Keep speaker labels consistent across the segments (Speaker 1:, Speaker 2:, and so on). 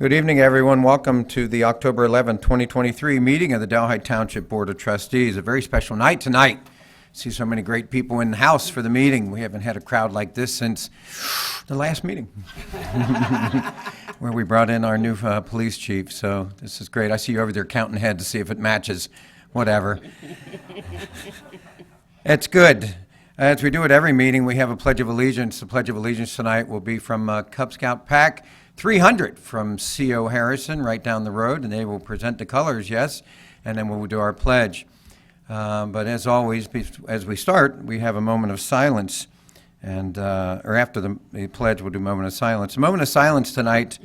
Speaker 1: Good evening, everyone. Welcome to the October 11th, 2023 meeting of the Delhi Township Board of Trustees. A very special night tonight. See so many great people in the house for the meeting. We haven't had a crowd like this since the last meeting where we brought in our new police chief. So this is great. I see you over there counting head to see if it matches. Whatever. It's good. As we do at every meeting, we have a Pledge of Allegiance. The Pledge of Allegiance tonight will be from Cub Scout Pack 300 from C.O. Harrison right down the road, and they will present the colors, yes, and then we'll do our pledge. But as always, as we start, we have a moment of silence, and or after the pledge, we'll do a moment of silence. A moment of silence tonight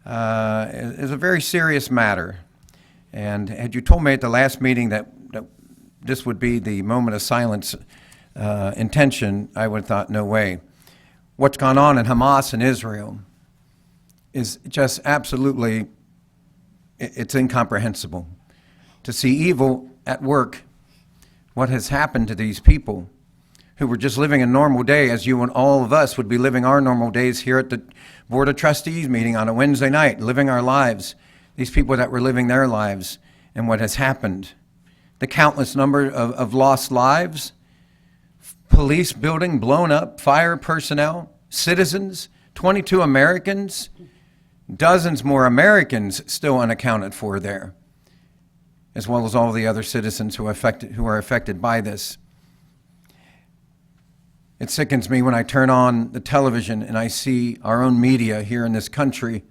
Speaker 1: is a very serious matter. And had you told me at the last meeting that this would be the moment of silence intention, I would have thought, no way. What's gone on in Hamas and Israel is just absolutely, it's incomprehensible. To see evil at work, what has happened to these people who were just living a normal day as you and all of us would be living our normal days here at the Board of Trustees meeting on a Wednesday night, living our lives. These people that were living their lives and what has happened. The countless number of lost lives, police building blown up, fire personnel, citizens, 22 Americans, dozens more Americans still unaccounted for there, as well as all the other citizens who are affected by this. It sickens me when I turn on the television and I see our own media here in this country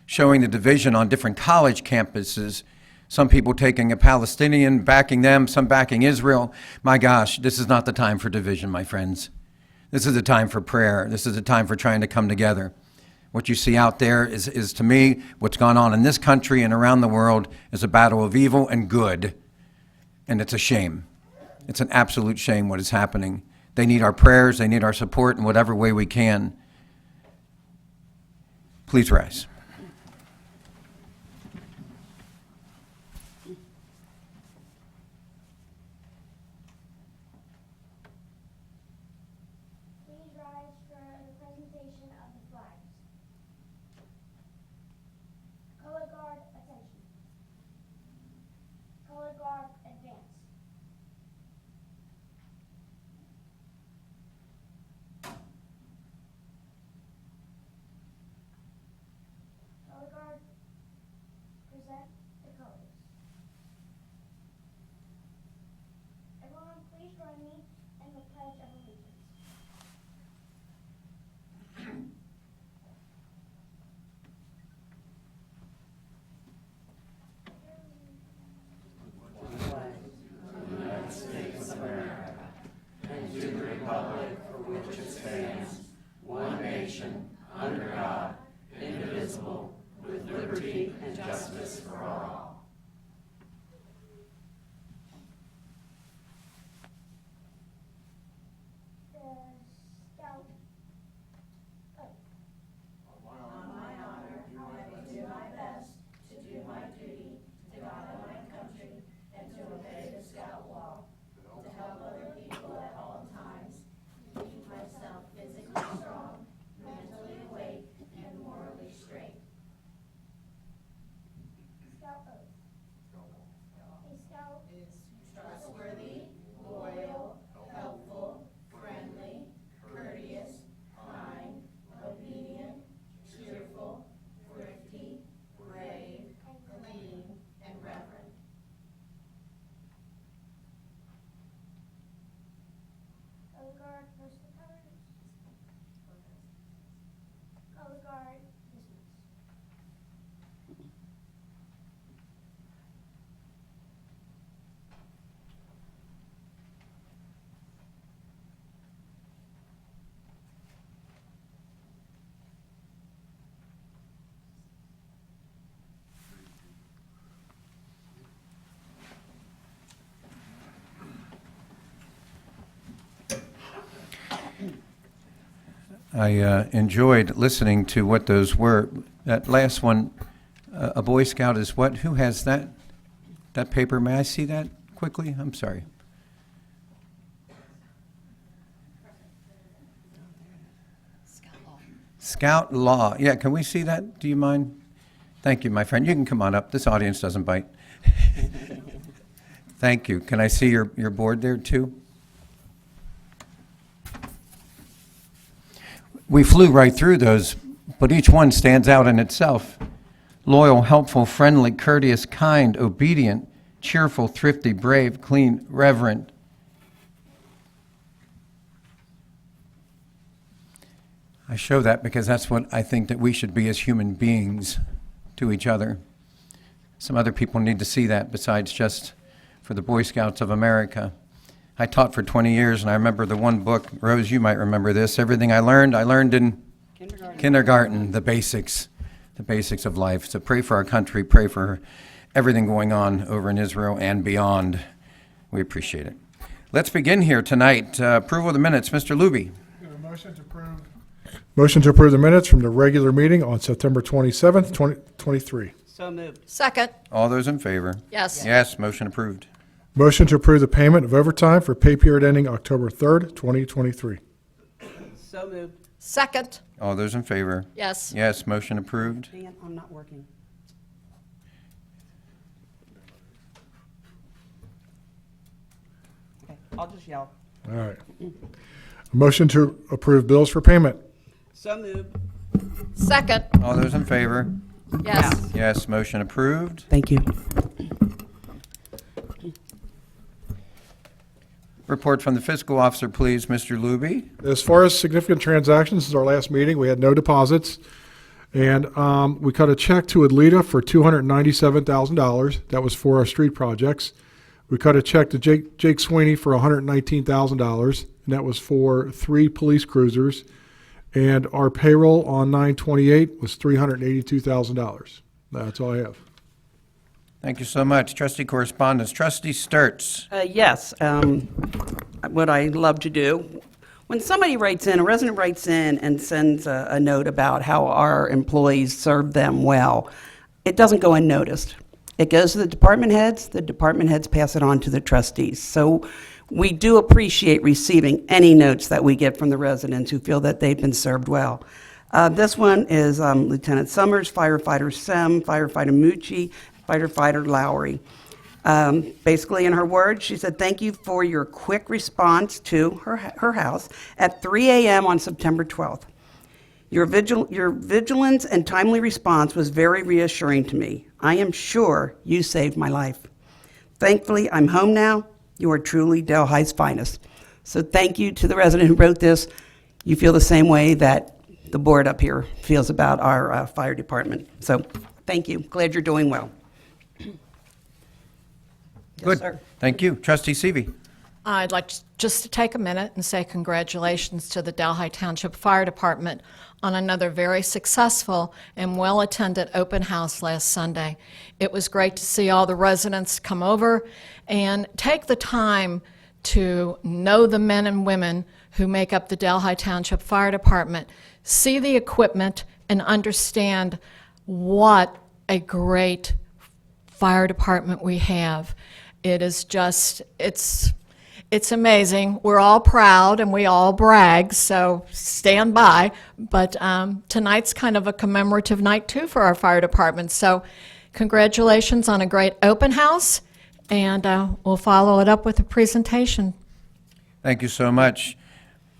Speaker 1: showing the division on different college campuses. Some people taking a Palestinian, backing them, some backing Israel. My gosh, this is not the time for division, my friends. This is a time for prayer. This is a time for trying to come together. What you see out there is, to me, what's gone on in this country and around the world is a battle of evil and good. And it's a shame. It's an absolute shame what is happening. They need our prayers. They need our support in whatever way we can. Please rise. I enjoyed listening to what those were. That last one, a Boy Scout is what? Who has that paper? May I see that quickly? I'm sorry. Scout Law. Yeah, can we see that? Do you mind? Thank you, my friend. You can come on up. This audience doesn't bite. Thank you. Can I see your board there, too? We flew right through those, but each one stands out in itself. Loyal, helpful, friendly, courteous, kind, obedient, cheerful, thrifty, brave, clean, reverent. I show that because that's what I think that we should be as human beings to each other. Some other people need to see that besides just for the Boy Scouts of America. I taught for 20 years, and I remember the one book, Rose, you might remember this, everything I learned in kindergarten, the basics of life. So pray for our country, pray for everything going on over in Israel and beyond. We appreciate it. Let's begin here tonight. Approval of the minutes. Mr. Luby.
Speaker 2: Motion to approve the minutes from the regular meeting on September 27th, 2023.
Speaker 3: So moved.
Speaker 4: Second.
Speaker 1: All those in favor?
Speaker 4: Yes.
Speaker 1: Yes, motion approved.
Speaker 2: Motion to approve the payment of overtime for pay period ending October 3rd, 2023.
Speaker 3: So moved.
Speaker 4: Second.
Speaker 1: All those in favor?
Speaker 4: Yes.
Speaker 1: Yes, motion approved.
Speaker 3: Dan, I'm not working. Okay, I'll just yell.
Speaker 2: All right. Motion to approve bills for payment.
Speaker 3: So moved.
Speaker 4: Second.
Speaker 1: All those in favor?
Speaker 4: Yes.
Speaker 1: Yes, motion approved.
Speaker 3: Thank you.
Speaker 1: Report from the fiscal officer, please, Mr. Luby.
Speaker 2: As far as significant transactions, since our last meeting, we had no deposits. And we cut a check to Adlita for $297,000. That was for our street projects. We cut a check to Jake Sweeney for $119,000, and that was for 3 police cruisers. And our payroll on 9/28 was $382,000. That's all I have.
Speaker 1: Thank you so much. Trustee correspondence. Trustee Sturts.
Speaker 3: Yes, what I love to do, when somebody writes in, a resident writes in and sends a note about how our employees serve them well, it doesn't go unnoticed. It goes to the department heads pass it on to the trustees. So we do appreciate receiving any notes that we get from the residents who feel that they've been served well. This one is Lieutenant Summers, Firefighter Sem, Firefighter Mucci, Firefighter Lowry. Basically, in her words, she said, "Thank you for your quick response to her house at 3 a.m. on September 12th. Your vigilance and timely response was very reassuring to me. I am sure you saved my life. Thankfully, I'm home now. You are truly Delhi's finest." So thank you to the resident who wrote this. You feel the same way that the board up here feels about our fire department. So thank you. Glad you're doing well.
Speaker 1: Good.
Speaker 3: Yes, sir.
Speaker 1: Thank you. Trustee Seavey.
Speaker 4: I'd like just to take a minute and say congratulations to the Delhi Township Fire Department on another very successful and well-attended open house last Sunday. It was great to see all the residents come over and take the time to know the men and women who make up the Delhi Township Fire Department, see the equipment, and understand what a great fire department we have. It is just, it's amazing. We're all proud and we all brag, so stand by. But tonight's kind of a commemorative night too for our fire department. So congratulations on a great open house, and we'll follow it up with a presentation.
Speaker 1: Thank you so much.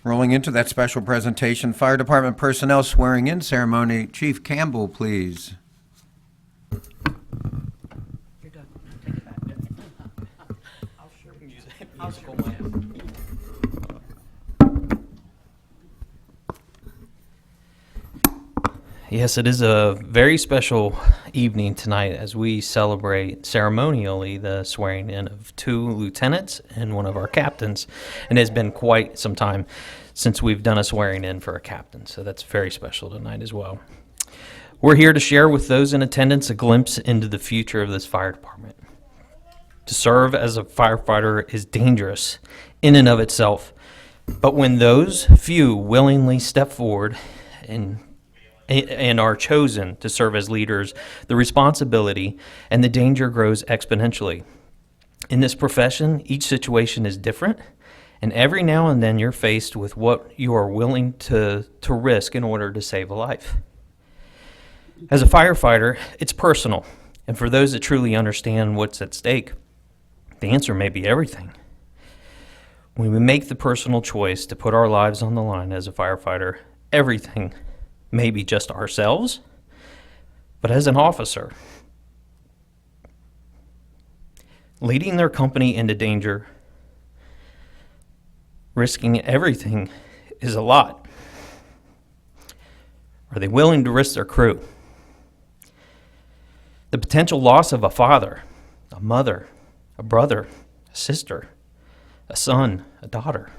Speaker 1: Rolling into that special presentation, Fire Department personnel swearing in ceremony. Chief Campbell, please.
Speaker 3: You're done. Take it back. I'll sure use it. I'll sure use it.
Speaker 5: Yes, it is a very special evening tonight as we celebrate ceremonially the swearing in of 2 lieutenants and one of our captains. And it has been quite some time since we've done a swearing in for a captain, so that's very special tonight as well. We're here to share with those in attendance a glimpse into the future of this fire department. To serve as a firefighter is dangerous in and of itself, but when those few willingly step forward and are chosen to serve as leaders, the responsibility and the danger grows exponentially. In this profession, each situation is different, and every now and then you're faced with what you are willing to risk in order to save a life. As a firefighter, it's personal, and for those that truly understand what's at stake, the answer may be everything. When we make the personal choice to put our lives on the line as a firefighter, everything may be just ourselves, but as an officer, leading their company into danger, risking everything is a lot. Are they willing to risk their crew? The potential loss of a father, a mother, a brother, a sister, a son, a daughter.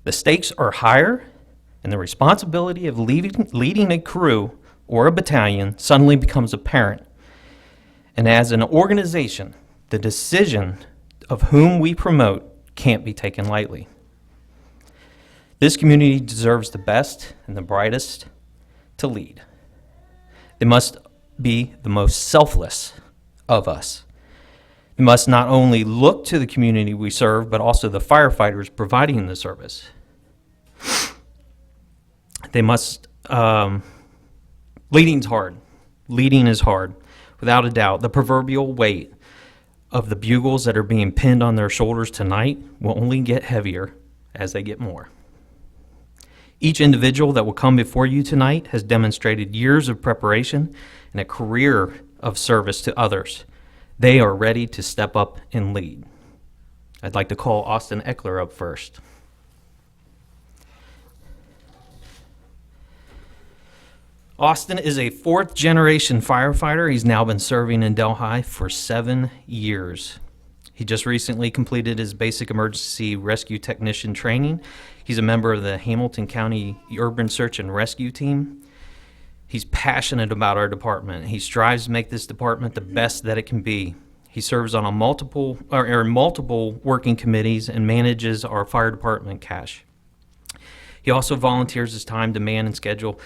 Speaker 5: The stakes are higher, and the responsibility of leading a crew or a battalion suddenly becomes apparent. And as an organization, the decision of whom we promote can't be taken lightly. This community deserves the best and the brightest to lead. They must be the most selfless of us. They must not only look to the community we serve, but also the firefighters providing the service. They must, leading's hard. Leading is hard, without a doubt. The proverbial weight of the bugles that are being pinned on their shoulders tonight will only get heavier as they get more. Each individual that will come before you tonight has demonstrated years of preparation and a career of service to others. They are ready to step up and lead. I'd like to call Austin Eckler up first. Austin is a fourth-generation firefighter. He's now been serving in Delhi for 7 years. He just recently completed his basic emergency rescue technician training. He's a member of the Hamilton County Urban Search and Rescue Team. He's passionate about our department. He strives to make this department the best that it can be. He serves on multiple working committees and manages our fire department cash. He also volunteers his time to man and schedule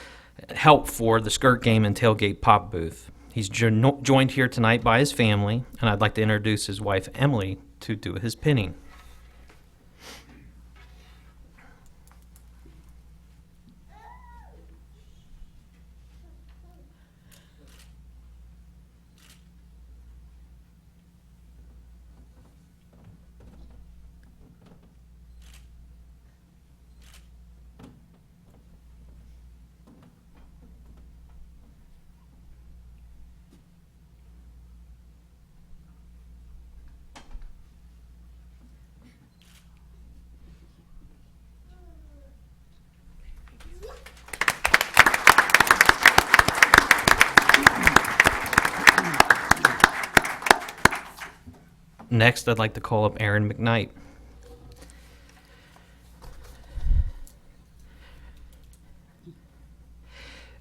Speaker 5: help for the skirt game and tailgate pop booth. He's joined here tonight by his family, and I'd like to introduce his wife, Emily, to do his pinning. Next, I'd like to call up Aaron McNight.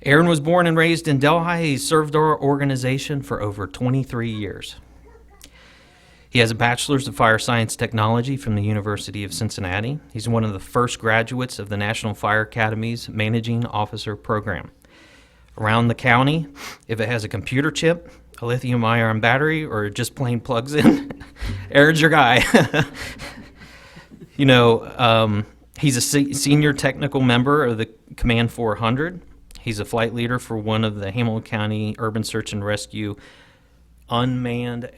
Speaker 5: Aaron was born and raised in Delhi. He served our organization for over 23 years. He has a bachelor's of fire science technology from the University of Cincinnati. He's one of the first graduates of the National Fire Academy's Managing Officer Program. Around the county, if it has a computer chip, a lithium-ion battery, or just plain plugs in, Aaron's your guy. He's a senior technical member of the Command 400. He's a flight leader for one of the Hamilton County Urban Search and Rescue Unmanned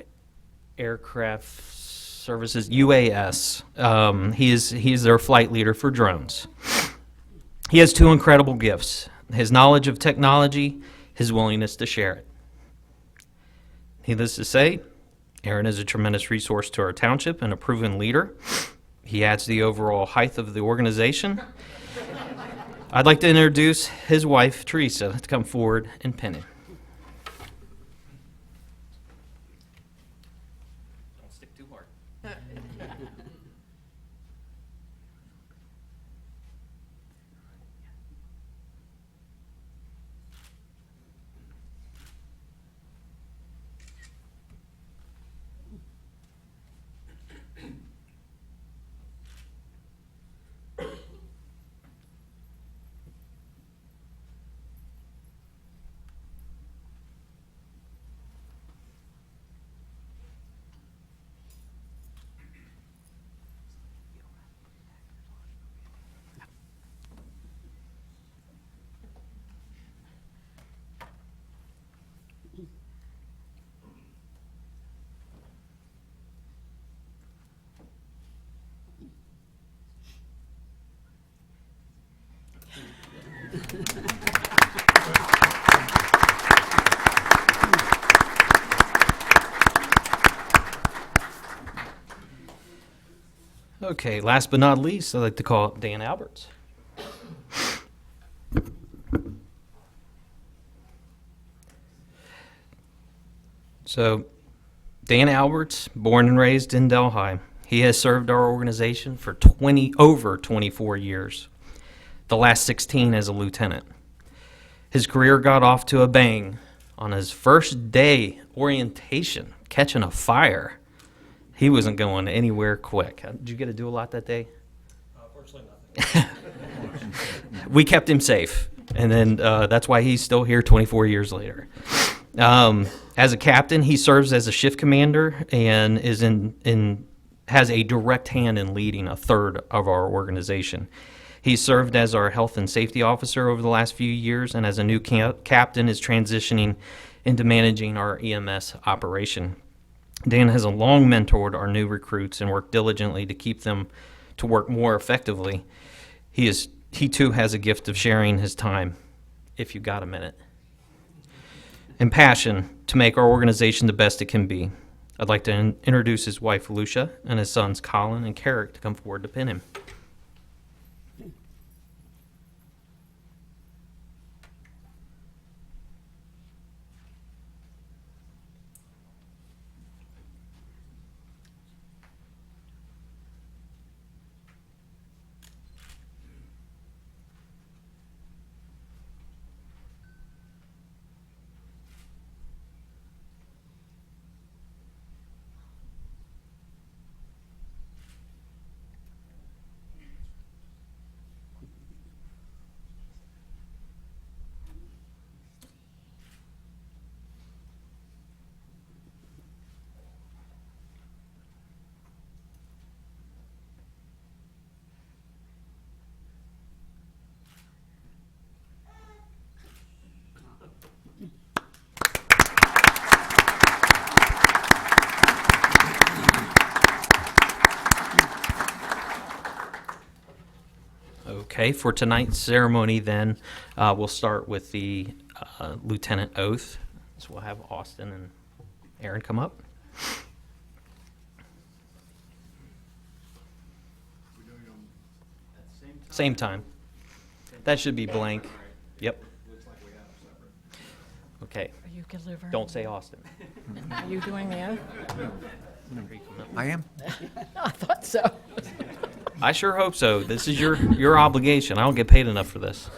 Speaker 5: Aircraft Services, UAS. He's their flight leader for drones. He has two incredible gifts: his knowledge of technology, his willingness to share it. Needless to say, Aaron is a tremendous resource to our township and a proven leader. He adds the overall height of the organization. I'd like to introduce his wife, Teresa, to come forward and pin him. Don't stick too hard. Okay, last but not least, I'd like to call up Dan Alberts. So, Dan Alberts, born and raised in Delhi. He has served our organization for over 24 years, the last 16 as a lieutenant. His career got off to a bang on his first day orientation, catching a fire. He wasn't going anywhere quick. Did you get to do a lot that day?
Speaker 6: Fortunately, nothing.
Speaker 5: We kept him safe, and then that's why he's still here 24 years later. As a captain, he serves as a shift commander and is has a direct hand in leading a third of our organization. He's served as our health and safety officer over the last few years, and as a new captain is transitioning into managing our EMS operation. Dan has long mentored our new recruits and worked diligently to keep them to work more effectively. He too has a gift of sharing his time, if you got a minute, and passion to make our organization the best it can be. I'd like to introduce his wife, Lucia, and his sons, Colin and Carrick, to come forward to pin him. Okay, for tonight's ceremony then, we'll start with the lieutenant oath. So we'll have Austin and Aaron come up. Same time. That should be blank. Yep. Okay,
Speaker 4: Are you delivering?
Speaker 5: don't say Austin.
Speaker 4: Are you doing the oath?
Speaker 1: I am.
Speaker 4: I thought so.
Speaker 5: I sure hope so. This is your obligation. I don't get paid enough for this.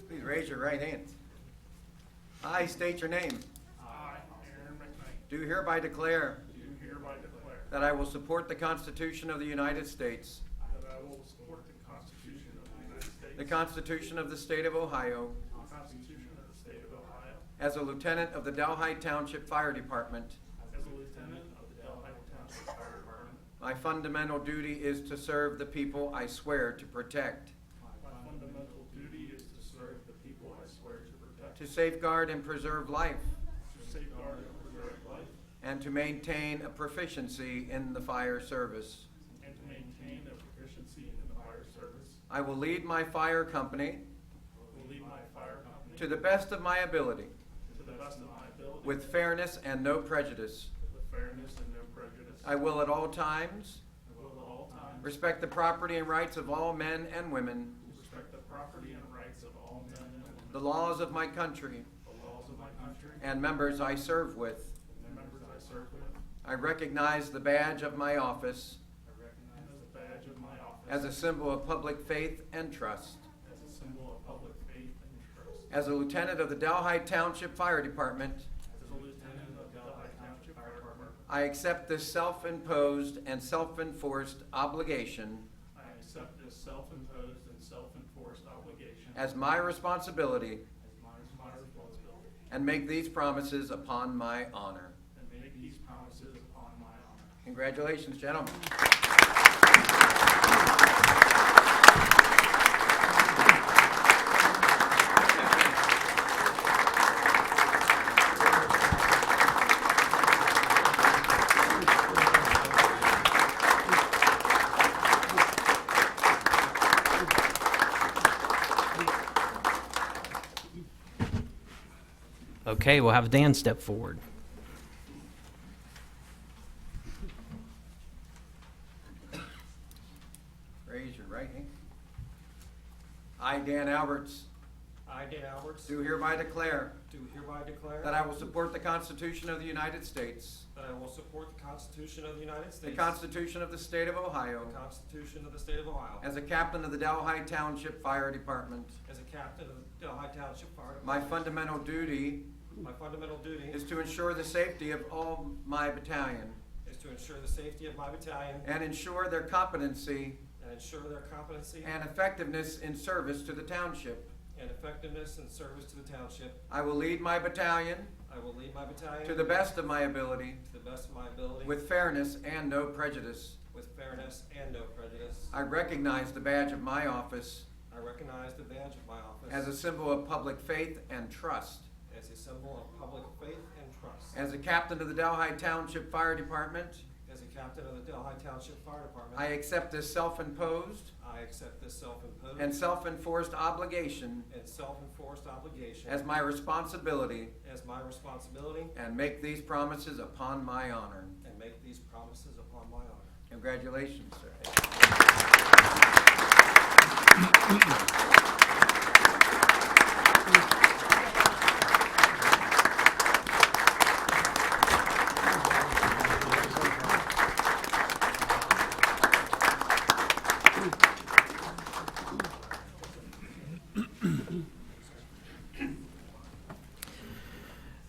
Speaker 1: Please raise your right hand. I state your name.
Speaker 6: I, Aaron McNight,
Speaker 1: Do hereby declare
Speaker 6: do hereby declare
Speaker 1: that I will support the Constitution of the United States,
Speaker 6: that I will support the Constitution of the United States,
Speaker 1: the Constitution of the State of Ohio,
Speaker 6: the Constitution of the State of Ohio,
Speaker 1: as a lieutenant of the Delhi Township Fire Department.
Speaker 6: as a lieutenant of the Delhi Township Fire Department.
Speaker 1: My fundamental duty is to serve the people I swear to protect,
Speaker 6: My fundamental duty is to serve the people I swear to protect,
Speaker 1: to safeguard and preserve life,
Speaker 6: to safeguard and preserve life,
Speaker 1: and to maintain a proficiency in the fire service.
Speaker 6: and to maintain a proficiency in the fire service.
Speaker 1: I will lead my fire company
Speaker 6: Will lead my fire company
Speaker 1: to the best of my ability,
Speaker 6: to the best of my ability,
Speaker 1: with fairness and no prejudice.
Speaker 6: with fairness and no prejudice.
Speaker 1: I will at all times
Speaker 6: I will at all times
Speaker 1: respect the property and rights of all men and women,
Speaker 6: respect the property and rights of all men and women,
Speaker 1: the laws of my country,
Speaker 6: the laws of my country,
Speaker 1: and members I serve with.
Speaker 6: and the members I serve with.
Speaker 1: I recognize the badge of my office
Speaker 6: I recognize the badge of my office
Speaker 1: as a symbol of public faith and trust.
Speaker 6: as a symbol of public faith and trust.
Speaker 1: As a lieutenant of the Delhi Township Fire Department,
Speaker 6: As a lieutenant of Delhi Township Fire Department,
Speaker 1: I accept this self-imposed and self-enforced obligation
Speaker 6: I accept this self-imposed and self-enforced obligation
Speaker 1: as my responsibility
Speaker 6: as my responsibility,
Speaker 1: and make these promises upon my honor.
Speaker 6: and make these promises upon my honor.
Speaker 1: Congratulations, gentlemen.
Speaker 5: Okay, we'll have Dan step forward.
Speaker 1: I, Dan Alberts,
Speaker 6: I, Dan Alberts,
Speaker 1: do hereby declare
Speaker 6: do hereby declare
Speaker 1: that I will support the Constitution of the United States,
Speaker 6: that I will support the Constitution of the United
Speaker 1: the
Speaker 6: States,
Speaker 1: Constitution of the State of Ohio,
Speaker 6: the Constitution of the State of Ohio,
Speaker 1: as a captain of the Delhi Township Fire Department.
Speaker 6: as a captain of the Delhi Township Fire
Speaker 1: My
Speaker 6: Department.
Speaker 1: fundamental duty
Speaker 6: My fundamental duty
Speaker 1: is to ensure the safety of all my battalion
Speaker 6: is to ensure the safety of my battalion
Speaker 1: and ensure their competency
Speaker 6: and ensure their competency
Speaker 1: and effectiveness in service to the township.
Speaker 6: and effectiveness in service to the township.
Speaker 1: I will lead my battalion
Speaker 6: I will lead my battalion
Speaker 1: to the best of my ability
Speaker 6: to the best of my ability
Speaker 1: with fairness and no prejudice.
Speaker 6: with fairness and no prejudice.
Speaker 1: I recognize the badge of my office
Speaker 6: I recognize the badge of my office
Speaker 1: as a symbol of public faith and trust.
Speaker 6: as a symbol of public faith and trust.
Speaker 1: As a captain of the Delhi Township Fire Department,
Speaker 6: As a captain of the Delhi Township Fire Department,
Speaker 1: I accept this self-imposed
Speaker 6: I accept this self-imposed
Speaker 1: and self-enforced obligation
Speaker 6: and self-enforced obligation
Speaker 1: as my responsibility
Speaker 6: as my responsibility
Speaker 1: and make these promises upon my honor.
Speaker 6: and make these promises upon my honor.
Speaker 1: Congratulations, sir.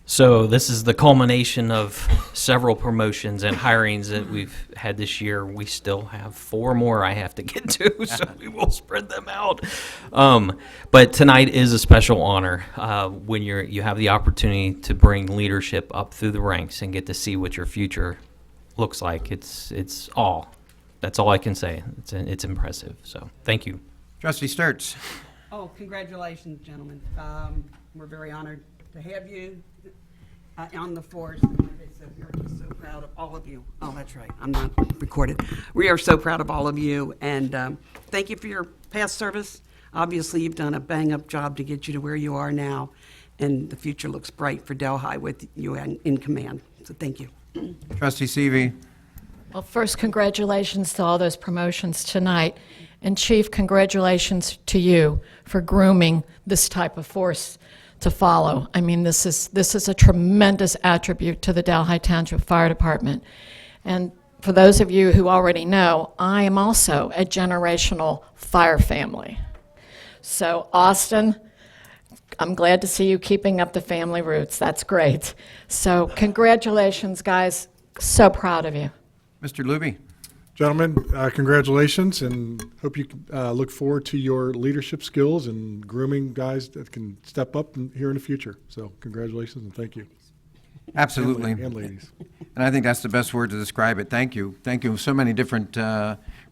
Speaker 5: So this is the culmination of several promotions and hirings that we've had this year. We still have 4 more I have to get to, so we will spread them out. But tonight is a special honor when you have the opportunity to bring leadership up through the ranks and get to see what your future looks like. It's all. That's all I can say. It's impressive. So thank you.
Speaker 1: Trustee Sturts.
Speaker 3: Oh, congratulations, gentlemen. We're very honored to have you on the force. And like I said, we are just so proud of all of you. Oh, that's right. I'm not recorded. We are so proud of all of you, and thank you for your past service. Obviously, you've done a bang-up job to get you to where you are now, and the future looks bright for Delhi with you in command. So thank you.
Speaker 1: Trustee Seavey.
Speaker 4: Well, first, congratulations to all those promotions tonight. And Chief, congratulations to you for grooming this type of force to follow. I mean, this is a tremendous attribute to the Delhi Township Fire Department. And for those of you who already know, I am also a generational fire family. So, Austin, I'm glad to see you keeping up the family roots. That's great. So, congratulations, guys. So proud of you.
Speaker 1: Mr. Luby.
Speaker 2: Gentlemen, congratulations, and hope you look forward to your leadership skills and grooming guys that can step up here in the future. So congratulations and thank you.
Speaker 1: Absolutely.
Speaker 2: And ladies.
Speaker 1: And I think that's the best word to describe it. Thank you. Thank you. So many different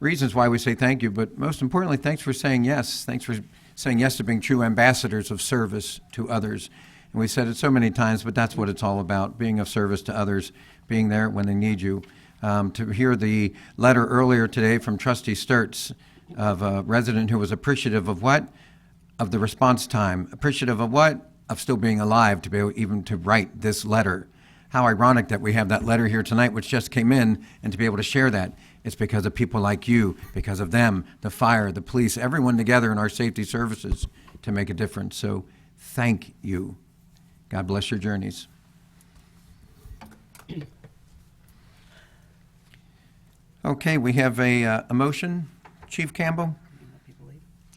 Speaker 1: reasons why we say thank you, but most importantly, thanks for saying yes. Thanks for saying yes to being true ambassadors of service to others. And we said it so many times, but that's what it's all about, being of service to others, being there when they need you. To hear the letter earlier today from Trustee Sturts of a resident who was appreciative of what? Of the response time. Appreciative of what? Of still being alive to be able even to write this letter. How ironic that we have that letter here tonight, which just came in, and to be able to share that. It's because of people like you, because of them, the fire, the police, everyone together in our safety services to make a difference. So thank you. God bless your journeys. Okay, we have a motion. Chief Campbell?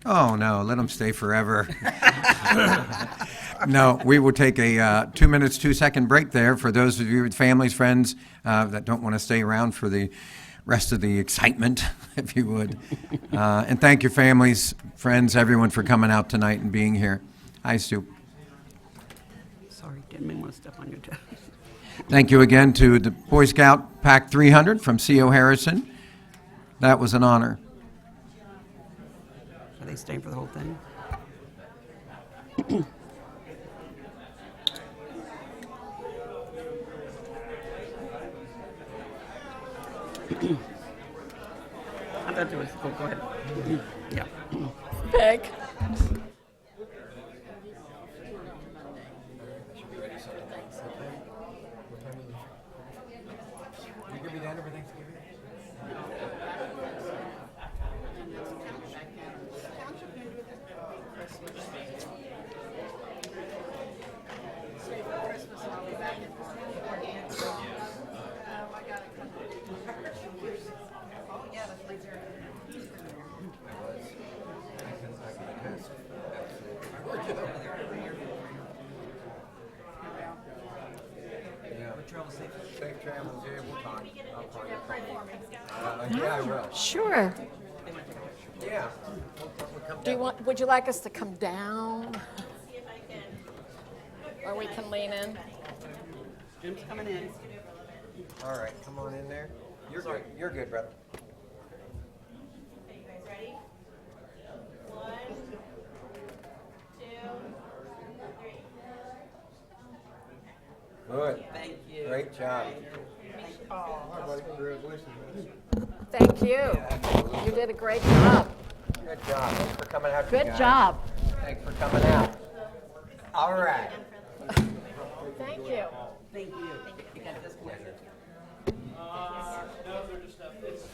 Speaker 1: Oh, no, let them stay forever. No, we will take a 2 minutes, 2-second break there for those of you with families, friends that don't want to stay around for the rest of the excitement, if you would. And thank your families, friends, everyone for coming out tonight and being here. Hi, Stu.
Speaker 3: Sorry, didn't mean to step on your toes.
Speaker 1: Thank you again to the Boy Scout Pack 300 from C.O. Harrison. That was an honor.
Speaker 3: Are they staying for the whole thing? I thought there was. Oh, go ahead. Yeah.
Speaker 4: Big.
Speaker 1: Yeah, I will.
Speaker 4: Sure.
Speaker 1: Yeah.
Speaker 4: Would you like us to come down? Or we can lean in?
Speaker 3: Jim's coming in.
Speaker 1: All right, come on in there. You're good. You're good, brother.
Speaker 7: Okay, you guys ready? 1, 2, 3.
Speaker 1: Good.
Speaker 3: Thank you.
Speaker 1: Great job.
Speaker 4: Thank you. You did a great job.
Speaker 1: Good job. Thanks for coming out. you
Speaker 4: Good
Speaker 1: guys.
Speaker 4: job.
Speaker 1: Thanks for coming out. All right.
Speaker 4: Thank you.
Speaker 3: Thank you. You got this one.
Speaker 6: No, they're just up this.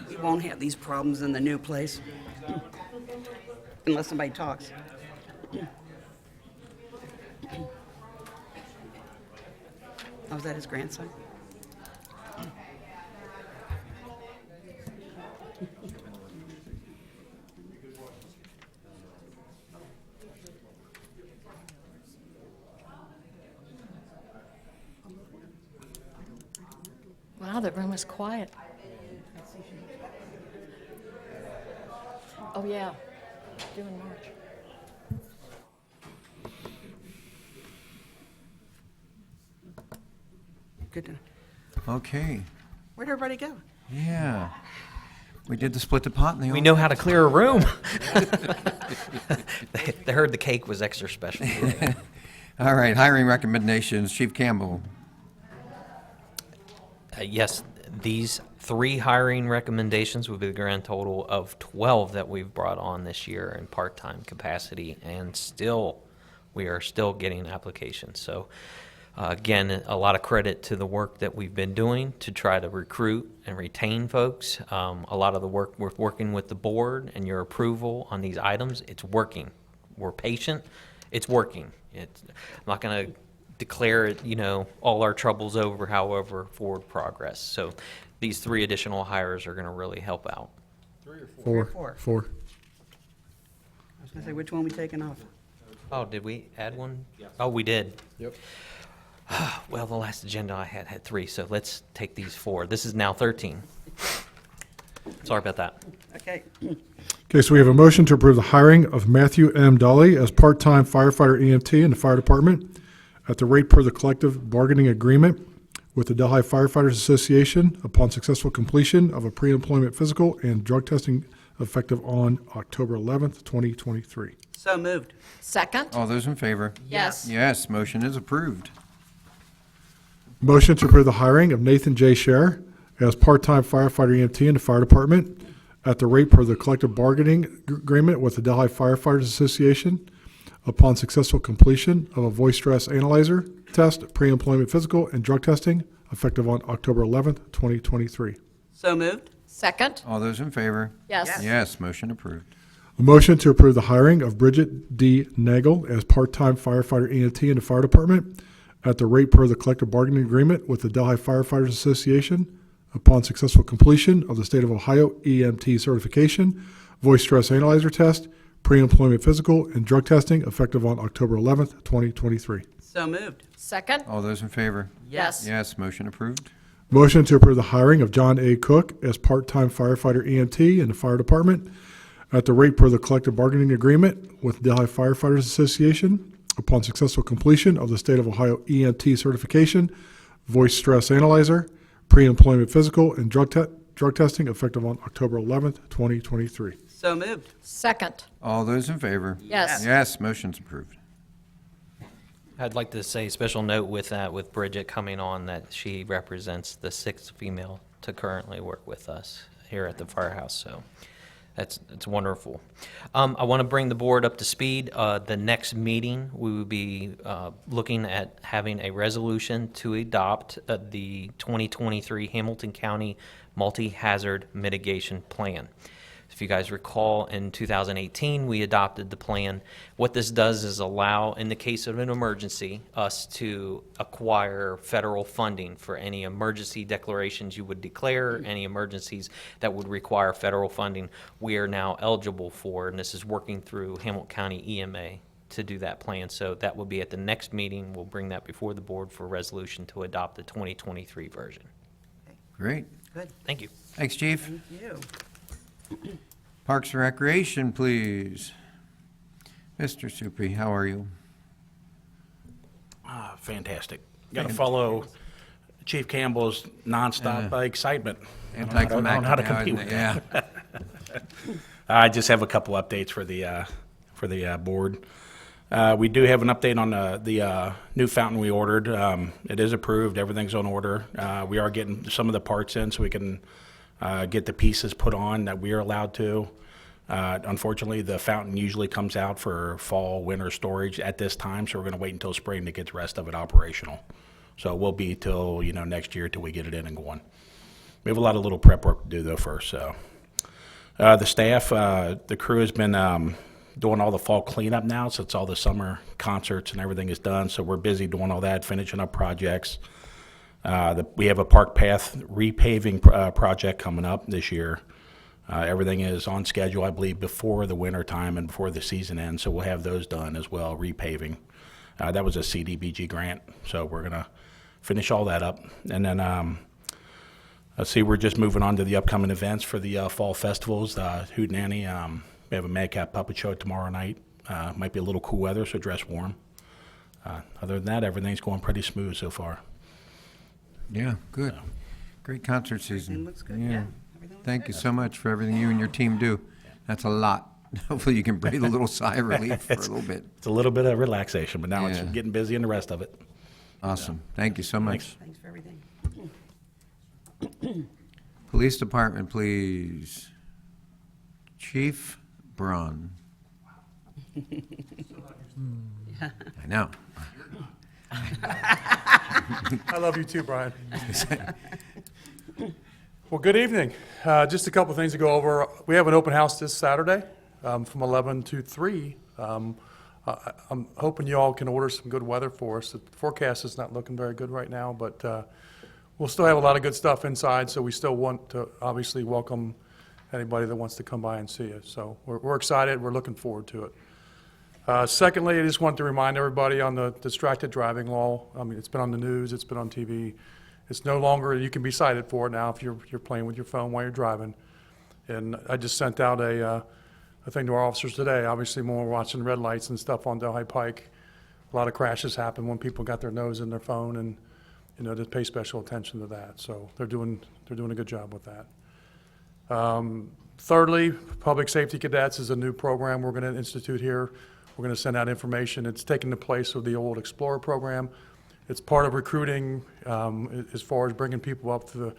Speaker 3: We won't have these problems in the new place. Unless somebody talks. Oh, was that his grandson?
Speaker 4: Wow, the room is quiet. Oh, yeah. Doing March.
Speaker 3: Good to know.
Speaker 1: Okay.
Speaker 3: Where'd everybody go?
Speaker 1: Yeah. We did the split the pot in the
Speaker 5: We know how to clear a room. They heard the cake was extra special.
Speaker 1: All right, hiring recommendations. Chief Campbell.
Speaker 5: Yes, these 3 hiring recommendations would be the grand total of 12 that we've brought on this year in part-time capacity, and we are still getting applications. So, again, a lot of credit to the work that we've been doing to try to recruit and retain folks. A lot of the work we're working with the board and your approval on these items, it's working. We're patient. It's working. I'm not going to declare it, all our troubles over, however, forward progress. So these 3 additional hires are going to really help out.
Speaker 3: Four.
Speaker 2: Four.
Speaker 3: I was gonna say, which one we taking off?
Speaker 5: Oh, did we add one? Oh, we did.
Speaker 2: Yep.
Speaker 5: Well, the last agenda I had 3, so let's take these 4. This is now 13. Sorry about that.
Speaker 3: Okay.
Speaker 2: Okay, so we have a motion to approve the hiring of Matthew M. Dolly as part-time firefighter EMT in the fire department at the rate per the collective bargaining agreement with the Delhi Firefighters Association upon successful completion of a pre-employment physical and drug testing effective on October 11th, 2023.
Speaker 3: So moved.
Speaker 4: Second?
Speaker 1: All those in favor?
Speaker 4: Yes.
Speaker 1: Yes, motion is approved.
Speaker 2: Motion to approve the hiring of Nathan J. Sher as part-time firefighter EMT in the fire department at the rate per the collective bargaining agreement with the Delhi Firefighters Association upon successful completion of a voice stress analyzer test, pre-employment physical, and drug testing effective on October 11th, 2023.
Speaker 3: So moved.
Speaker 4: Second?
Speaker 1: All those in favor?
Speaker 4: Yes.
Speaker 1: Yes, motion approved.
Speaker 2: A motion to approve the hiring of Bridget D. Nagel as part-time firefighter EMT in the fire department at the rate per the collective bargaining agreement with the Delhi Firefighters Association upon successful completion of the State of Ohio EMT certification, voice stress analyzer test, pre-employment physical, and drug testing effective on October 11th, 2023.
Speaker 3: So moved.
Speaker 4: Second?
Speaker 1: All those in favor?
Speaker 4: Yes.
Speaker 1: Yes, motion approved.
Speaker 2: Motion to approve the hiring of John A. Cook as part-time firefighter EMT in the fire department at the rate per the collective bargaining agreement with Delhi Firefighters Association upon successful completion of the State of Ohio EMT certification, voice stress analyzer, pre-employment physical, and drug testing effective on October 11th, 2023.
Speaker 3: So moved.
Speaker 4: Second?
Speaker 1: All those in favor?
Speaker 4: Yes.
Speaker 1: Yes, motion's approved.
Speaker 5: I'd like to say a special note with that, with Bridget coming on, that she represents the 6th female to currently work with us here at the firehouse. So it's wonderful. I want to bring the board up to speed. The next meeting, we will be looking at having a resolution to adopt the 2023 Hamilton County Multi-Hazard Mitigation Plan. If you guys recall, in 2018, we adopted the plan. What this does is allow, in the case of an emergency, us to acquire federal funding for any emergency declarations you would declare, any emergencies that would require federal funding, we are now eligible for, and this is working through Hamilton County EMA to do that plan. So that will be at the next meeting. We'll bring that before the board for resolution to adopt the 2023 version.
Speaker 1: Great.
Speaker 3: Good.
Speaker 5: Thank you.
Speaker 1: Thanks, Chief.
Speaker 3: Thank you.
Speaker 1: Parks and Recreation, please. Mr. Supri, how are you?
Speaker 8: Fantastic. Got to follow Chief Campbell's nonstop excitement. I don't know
Speaker 1: Anticlimactic
Speaker 8: how to
Speaker 1: now,
Speaker 8: compete
Speaker 1: isn't
Speaker 8: with
Speaker 1: it?
Speaker 8: that.
Speaker 1: Yeah.
Speaker 8: I just have a couple updates for the board. We do have an update on the new fountain we ordered. It is approved. Everything's on order. We are getting some of the parts in so we can get the pieces put on that we are allowed to. Unfortunately, the fountain usually comes out for fall, winter storage at this time, so we're going to wait until spring to get the rest of it operational. So it will be till next year till we get it in and going. We have a lot of little prep work to do though first. So the staff, the crew has been doing all the fall cleanup now since all the summer concerts and everything is done. So we're busy doing all that, finishing up projects. We have a park path repaving project coming up this year. Everything is on schedule, I believe, before the winter time and before the season ends, so we'll have those done as well, repaving. That was a CDBG grant, so we're going to finish all that up. And then, let's see, we're just moving on to the upcoming events for the fall festivals. Hootenanny, we have a Madcap Puppet Show tomorrow night. Might be a little cool weather, so dress warm. Other than that, everything's going pretty smooth so far.
Speaker 1: Yeah, good. Great concert season.
Speaker 3: Everything looks good, yeah. Everything looks
Speaker 1: Thank
Speaker 3: good.
Speaker 1: you so much for everything you and your team do. That's a lot. Hopefully you can breathe a little sigh of relief for a little bit.
Speaker 8: It's a little bit of relaxation, but now it's
Speaker 1: Yeah.
Speaker 8: getting busy in the rest of it.
Speaker 1: Awesome. Thank you so much.
Speaker 3: Thanks for everything.
Speaker 1: Police Department, please. Chief Braun. I know.
Speaker 6: I love you too, Brian. Well, good evening. Just a couple of things to go over. We have an open house this Saturday from 11 to 3. I'm hoping you all can order some good weather for us. The forecast is not looking very good right now, but we'll still have a lot of good stuff inside, so we still want to obviously welcome anybody that wants to come by and see us. So we're excited. We're looking forward to it. Secondly, I just want to remind everybody on the distracted driving law. I mean, it's been on the news, it's been on TV. It's no longer, you can be cited for it now if you're playing with your phone while you're driving. And I just sent out a thing to our officers today. Obviously, when we're watching red lights and stuff on Delhi Pike, a lot of crashes happen when people got their nose in their phone, and to pay special attention to that. So they're doing a good job with that. Thirdly, Public Safety Cadets is a new program we're going to institute here. We're going to send out information. It's taking the place of the old Explorer program. It's part of recruiting as far as bringing people up through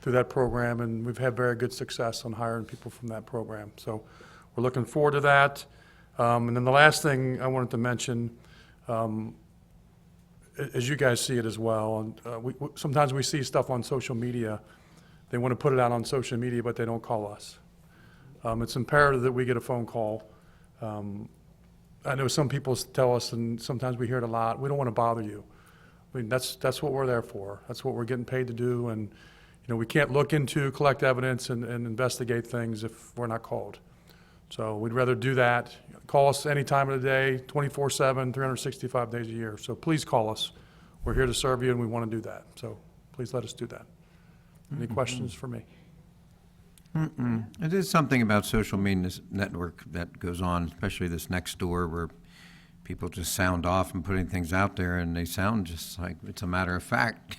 Speaker 6: that program, and we've had very good success on hiring people from that program. So we're looking forward to that. And then the last thing I wanted to mention, as you guys see it as well, and sometimes we see stuff on social media. They want to put it out on social media, but they don't call us. It's imperative that we get a phone call. I know some people tell us, and sometimes we hear it a lot, we don't want to bother you. I mean, that's what we're there for. That's what we're getting paid to do, and we can't look into, collect evidence, and investigate things if we're not called. So we'd rather do that. Call us any time of the day, 24/7, 365 days a year. So please call us. We're here to serve you, and we want to do that. So please let us do that. Any questions for me?
Speaker 1: It is something about social media network that goes on, especially this next door where people just sound off and putting things out there, and they sound just like it's a matter of fact.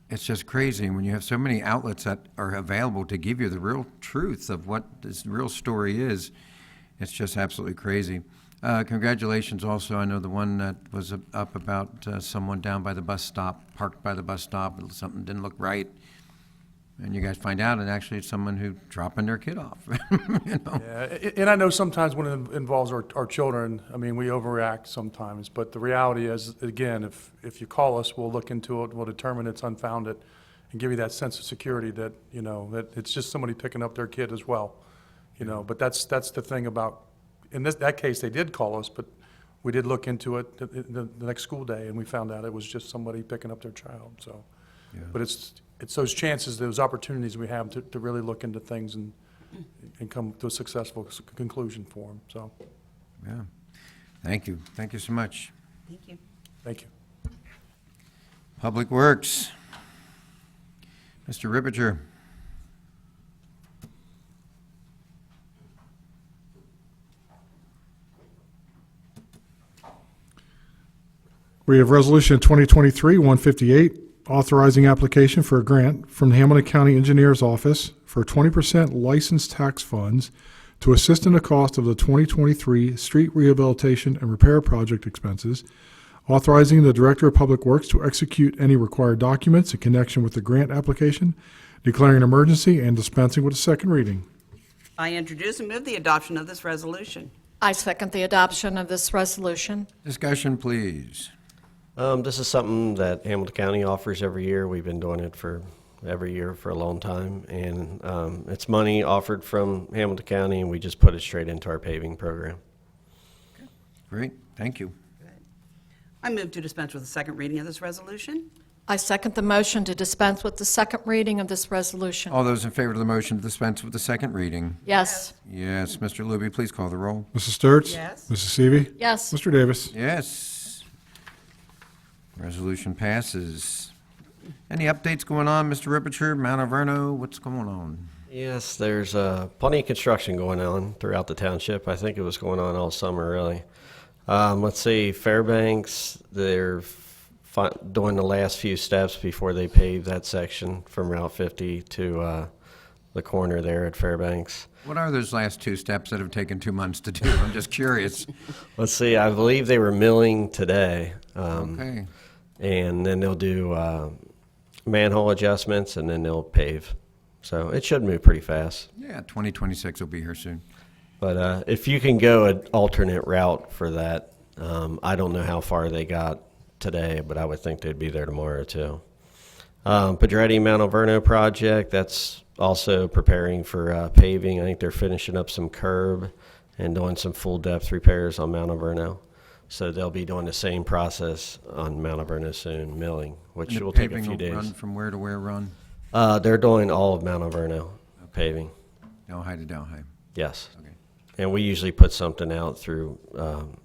Speaker 1: It's just crazy when you have so many outlets that are available to give you the real truth of what this real story is. It's just absolutely crazy. Congratulations also. I know the one that was up about someone down by the bus stop, parked by the bus stop, and something didn't look right. And you guys find out, and actually it's someone who's dropping their kid off.
Speaker 6: Yeah, and I know sometimes when it involves our children, I mean, we overreact sometimes, but the reality is, again, if you call us, we'll look into it, we'll determine it's unfounded, and give you that sense of security that, that it's just somebody picking up their kid as well. But that's the thing about, in that case, they did call us, but we did look into it the next school day, and we found out it was just somebody picking up their child, so.
Speaker 1: Yeah.
Speaker 6: But it's those chances, those opportunities we have to really look into things and come to a successful conclusion for them, so.
Speaker 1: Yeah. Thank you. Thank you so much.
Speaker 3: Thank you.
Speaker 6: Thank you.
Speaker 1: Public Works. Mr. Ripinger.
Speaker 2: We have Resolution 2023-158, authorizing application for a grant from the Hamilton County Engineers Office for 20% licensed tax funds to assist in the cost of the 2023 street rehabilitation and repair project expenses, authorizing the Director of Public Works to execute any required documents in connection with the grant application, declaring an emergency, and dispensing with a second reading.
Speaker 3: I introduce and move the adoption of this resolution.
Speaker 4: I second the adoption of this resolution.
Speaker 1: Discussion, please.
Speaker 9: This is something that Hamilton County offers every year. We've been doing it for every year for a long time, and it's money offered from Hamilton County, and we just put it straight into our paving program.
Speaker 1: Great. Thank you.
Speaker 3: I move to dispense with the second reading of this resolution.
Speaker 4: I second the motion to dispense with the second reading of this resolution.
Speaker 1: All those in favor of the motion to dispense with the second reading?
Speaker 4: Yes.
Speaker 1: Yes. Mr. Luby, please call the roll.
Speaker 2: Mrs. Sturts?
Speaker 3: Yes.
Speaker 2: Mrs. Seavey?
Speaker 4: Yes.
Speaker 2: Mr. Davis?
Speaker 1: Yes. Resolution passes. Any updates going on, Mr. Ripinger, Mount Alverno? What's going on?
Speaker 9: Yes, there's plenty of construction going on throughout the township. I think it was going on all summer, really. Let's see, Fairbanks, they're doing the last few steps before they pave that section from Route 50 to the corner there at Fairbanks.
Speaker 1: What are those last two steps that have taken 2 months to do? I'm just curious.
Speaker 9: Let's see, I believe they were milling today.
Speaker 1: Okay.
Speaker 9: And then they'll do manhole adjustments, and then they'll pave. So it should move pretty fast.
Speaker 1: Yeah, 2026 will be here soon.
Speaker 9: But if you can go an alternate route for that, I don't know how far they got today, but I would think they'd be there tomorrow too. Pedretti Mount Alverno project, that's also preparing for paving. I think they're finishing up some curb and doing some full depth repairs on Mount Alverno. So they'll be doing the same process on Mount Alverno soon, milling, which
Speaker 1: And the
Speaker 9: will take a
Speaker 1: paving
Speaker 9: few
Speaker 1: will
Speaker 9: days.
Speaker 1: Run from where to where run?
Speaker 9: They're doing all of Mount Alverno paving.
Speaker 1: Delhi to Delhi.
Speaker 9: Yes.
Speaker 1: Okay.
Speaker 9: And we usually put something out through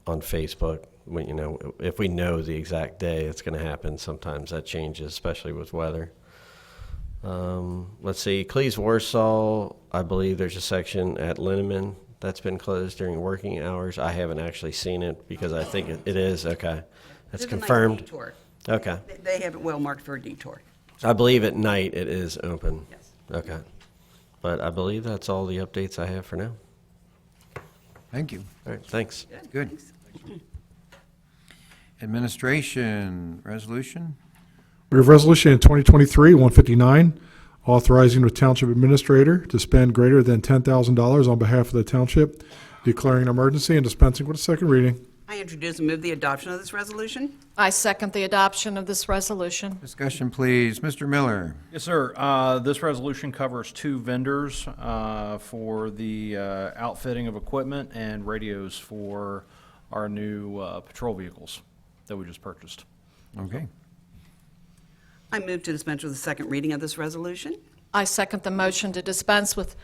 Speaker 9: on Facebook. When, you know, if we know the exact day it's going to happen, sometimes that changes, especially with weather. Let's see, Cleves Warsaw, I believe there's a section at Linneman that's been closed during working hours. I haven't actually seen it because I think it is. Okay. That's
Speaker 3: There's a nice
Speaker 9: confirmed.
Speaker 3: detour.
Speaker 9: Okay.
Speaker 3: They have it well marked for a detour.
Speaker 9: I believe at night it is open.
Speaker 3: Yes.
Speaker 9: Okay. But I believe that's all the updates I have for now.
Speaker 1: Thank you.
Speaker 9: All right, thanks.
Speaker 1: Good.
Speaker 3: Thanks.
Speaker 1: Administration resolution.
Speaker 2: We have Resolution 2023-159, authorizing the Township Administrator to spend greater than $10,000 on behalf of the Township, declaring an emergency, and dispensing with a second reading.
Speaker 3: I introduce and move the adoption of this resolution.
Speaker 4: I second the adoption of this resolution.
Speaker 1: Discussion, please. Mr. Miller.
Speaker 10: Yes, sir. This resolution covers 2 vendors for the outfitting of equipment and radios for our new patrol vehicles that we just purchased.
Speaker 1: Okay.
Speaker 3: I move to dispense with the second reading of this resolution.
Speaker 4: I second the motion to dispense with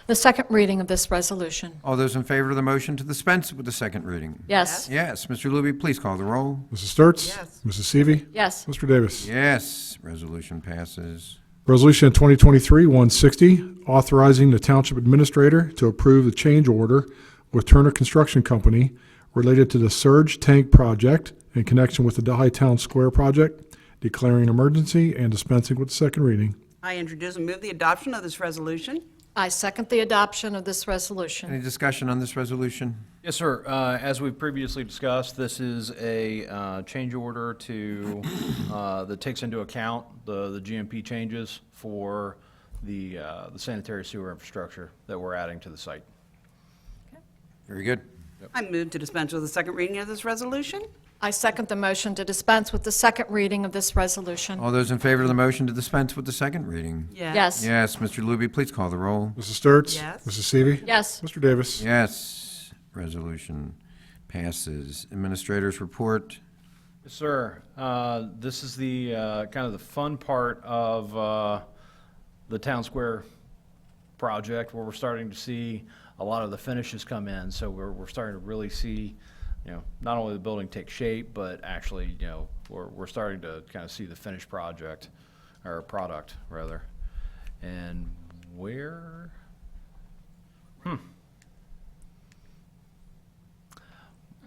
Speaker 4: the second reading of this resolution.
Speaker 1: All those in favor of the motion to dispense with the second reading?
Speaker 4: Yes.
Speaker 1: Yes. Mr. Luby, please call the roll.
Speaker 2: Mrs. Sturts?
Speaker 3: Yes.
Speaker 2: Mrs. Seavey?
Speaker 4: Yes.
Speaker 2: Mr. Davis?
Speaker 1: Yes. Resolution passes.
Speaker 2: Resolution 2023-160, authorizing the Township Administrator to approve the change order with Turner Construction Company related to the surge tank project in connection with the Delhi Town Square project, declaring an emergency and dispensing with the second reading.
Speaker 3: I introduce and move the adoption of this resolution.
Speaker 4: I second the adoption of this resolution.
Speaker 1: Any discussion on this resolution?
Speaker 10: Yes, sir. As we've previously discussed, this is a change order to that takes into account the GMP changes for the sanitary sewer infrastructure that we're adding to the site.
Speaker 1: Very good.
Speaker 3: I move to dispense with the second reading of this resolution.
Speaker 4: I second the motion to dispense with the second reading of this resolution.
Speaker 1: All those in favor of the motion to dispense with the second reading?
Speaker 4: Yes.
Speaker 1: Yes. Mr. Luby, please call the roll.
Speaker 2: Mrs. Sturts?
Speaker 3: Yes.
Speaker 2: Mrs. Seavey?
Speaker 4: Yes.
Speaker 2: Mr. Davis?
Speaker 1: Yes. Resolution passes. Administrators report.
Speaker 10: Yes, sir. This is the kind of the fun part of the Town Square project where we're starting to see a lot of the finishes come in. So we're starting to really see not only the building take shape, but actually, we're starting to kind of see the finished project, or product, rather. And where,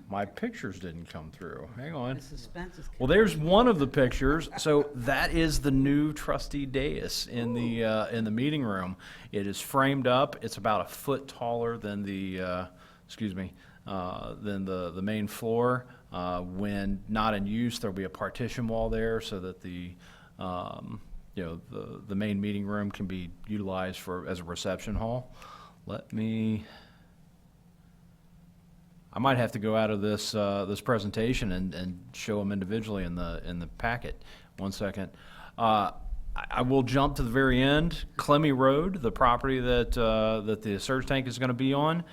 Speaker 10: my pictures didn't come through. Hang on.
Speaker 3: The suspense is
Speaker 10: Well, there's one of the pictures. So that is the new trustee dais in the meeting room. It is framed up. It's about a foot taller than the main floor. When not in use, there'll be a partition wall there so that the main meeting room can be utilized as a reception hall. I might have to go out of this presentation and show them individually in the packet. One second. I will jump to the very end. Clemmy Road, the property that the surge tank is going to be on.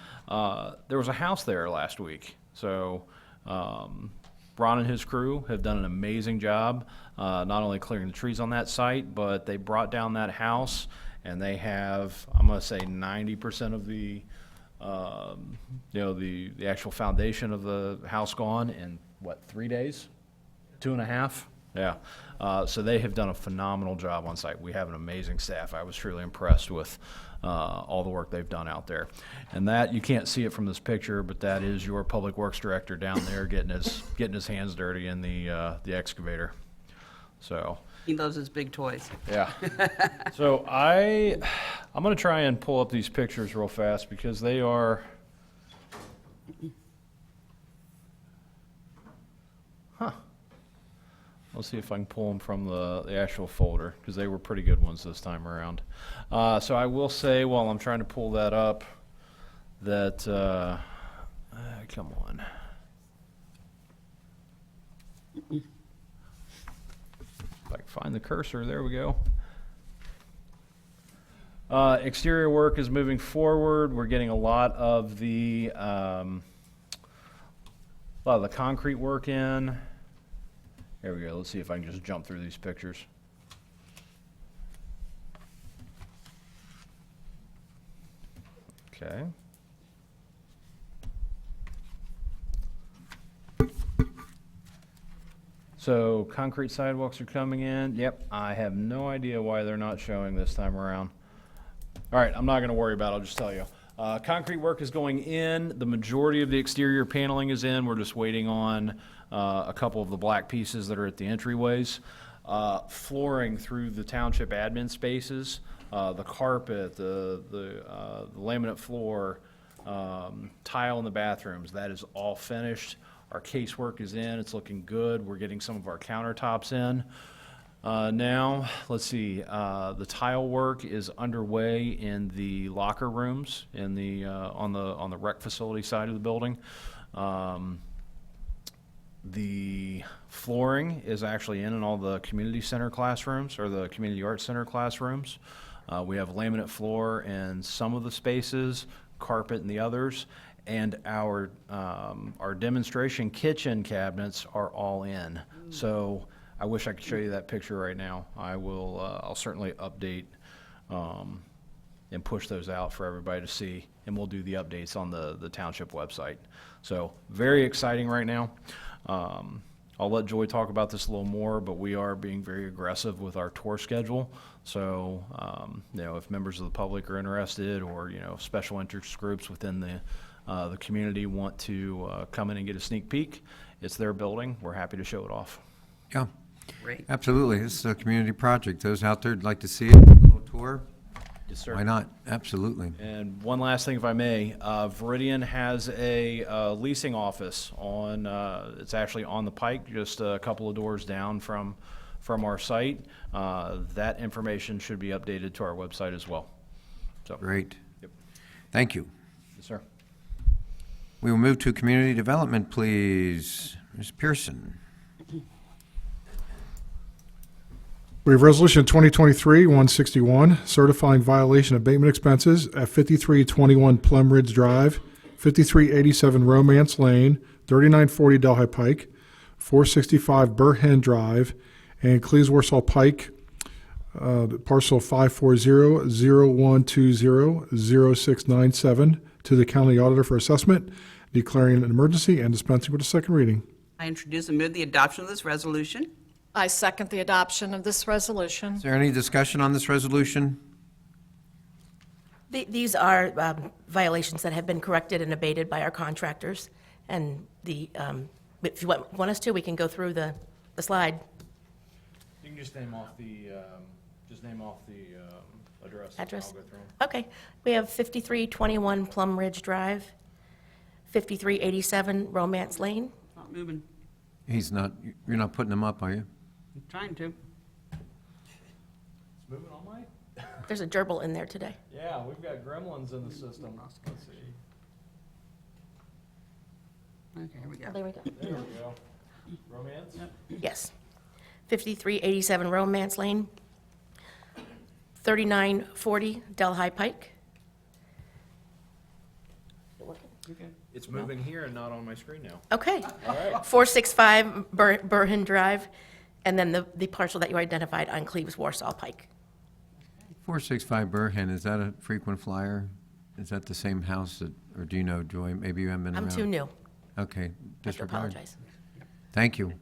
Speaker 10: There was a house there last week. So Ron and his crew have done an amazing job, not only clearing the trees on that site, but they brought down that house, and they have, I'm going to say, 90% of the the actual foundation of the house gone in, 3 days? 2.5? Yeah. So they have done a phenomenal job on site. We have an amazing staff. I was truly impressed with all the work they've done out there. And that, you can't see it from this picture, but that is your Public Works Director down there getting his hands dirty in the excavator. So.
Speaker 3: He loves his big toys.
Speaker 10: Yeah. So I'm going to try and pull up these pictures real fast because they are. Let's see if I can pull them from the actual folder because they were pretty good ones this time around. So I will say while I'm trying to pull that up that, come on. If I can find the cursor, there we go. Exterior work is moving forward. We're getting a lot of the concrete work in. There we go. Let's see if I can just jump through these pictures. Okay. So concrete sidewalks are coming in. Yep, I have no idea why they're not showing this time around. All right, I'm not going to worry about it. I'll just tell you. Concrete work is going in. The majority of the exterior paneling is in. We're just waiting on a couple of the black pieces that are at the entryways. Flooring through the township admin spaces, the carpet, the laminate floor, tile in the bathrooms, that is all finished. Our casework is in. It's looking good. We're getting some of our countertops in. Now, let's see, the tile work is underway in the locker rooms in the, on the rec facility side of the building. The flooring is actually in all the community center classrooms or the community arts center classrooms. We have laminate floor in some of the spaces, carpet in the others, and our demonstration kitchen cabinets are all in. So I wish I could show you that picture right now. I will. I'll certainly update and push those out for everybody to see, and we'll do the updates on the township website. So very exciting right now. I'll let Joy talk about this a little more, but we are being very aggressive with our tour schedule. So if members of the public are interested, or special interest groups within the community want to come in and get a sneak peek, it's their building. We're happy to show it off.
Speaker 1: Yeah,
Speaker 3: Great.
Speaker 1: absolutely. This is a community project. Those out there would like to see it, a little tour.
Speaker 10: Yes, sir.
Speaker 1: Why not? Absolutely.
Speaker 10: And one last thing, if I may, Veridian has a leasing office on. It's actually on the Pike, just a couple of doors down from our site. That information should be updated to our website as well. So
Speaker 1: Great.
Speaker 10: Yep.
Speaker 1: Thank you.
Speaker 10: Yes, sir.
Speaker 1: We will move to community development, please. Ms. Pearson.
Speaker 2: We have Resolution 2023-161, certifying violation abatement expenses at 5321 Plum Ridge Drive, 5387 Romance Lane, 3940 Delhi Pike, 465 Burhen Drive, and Cleves-Warsaw Pike, parcel 540-0120-0697, to the county auditor for assessment, declaring an emergency and dispensing with a second reading.
Speaker 3: I introduce and move the adoption of this resolution.
Speaker 4: I second the adoption of this resolution.
Speaker 1: Is there any discussion on this resolution?
Speaker 11: These are violations that have been corrected and abated by our contractors. And if you want us to, we can go through the slide.
Speaker 10: You can just name off the address.
Speaker 11: Address?
Speaker 10: I'll go through 'em.
Speaker 11: Okay. We have 5321 Plum Ridge Drive, 5387 Romance Lane.
Speaker 3: Not moving.
Speaker 1: He's not, you're not putting him up, are you?
Speaker 3: I'm trying to.
Speaker 10: It's moving all night?
Speaker 11: There's a gerbil in there today.
Speaker 10: Yeah, we've got gremlins in the system. Let's see.
Speaker 3: Okay, here we go.
Speaker 11: Oh, there we go.
Speaker 10: There we go. Romance?
Speaker 11: Yes. 5387 Romance Lane, 3940 Delhi Pike.
Speaker 10: It's moving here and not on my screen now.
Speaker 11: Okay.
Speaker 10: All right.
Speaker 11: 465 Burhan Drive, and then the parcel that you identified on Cleves Warsaw Pike.
Speaker 1: 465 Burhan, is that a frequent flyer? Is that the same house that, or do you know, Joy? Maybe you haven't been around.
Speaker 11: I'm too new.
Speaker 1: Okay,
Speaker 11: I have to
Speaker 1: disregard.
Speaker 11: apologize.
Speaker 1: Thank you.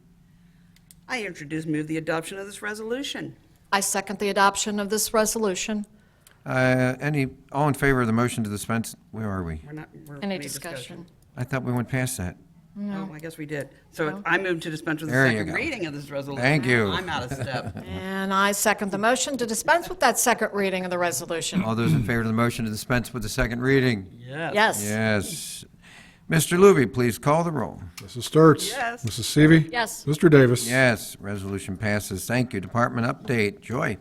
Speaker 3: I introduce and move the adoption of this resolution.
Speaker 4: I second the adoption of this resolution.
Speaker 1: All in favor of the motion to dispense? Where are we?
Speaker 4: Any discussion?
Speaker 1: I thought we went past that.
Speaker 3: Oh, I guess we did. So I move to dispense with the
Speaker 1: There you
Speaker 3: second
Speaker 1: go.
Speaker 3: reading of this resolution.
Speaker 1: Thank you.
Speaker 3: I'm out of step.
Speaker 4: And I second the motion to dispense with that second reading of the resolution.
Speaker 1: All those in favor of the motion to dispense with the second reading?
Speaker 3: Yes.
Speaker 4: Yes.
Speaker 1: Yes. Mr. Luby, please call the roll.
Speaker 2: Mrs. Sturts?
Speaker 3: Yes.
Speaker 2: Mrs. Seavey?
Speaker 4: Yes.
Speaker 2: Mr. Davis?
Speaker 1: Yes, resolution passes. Thank you. Department update. Joy?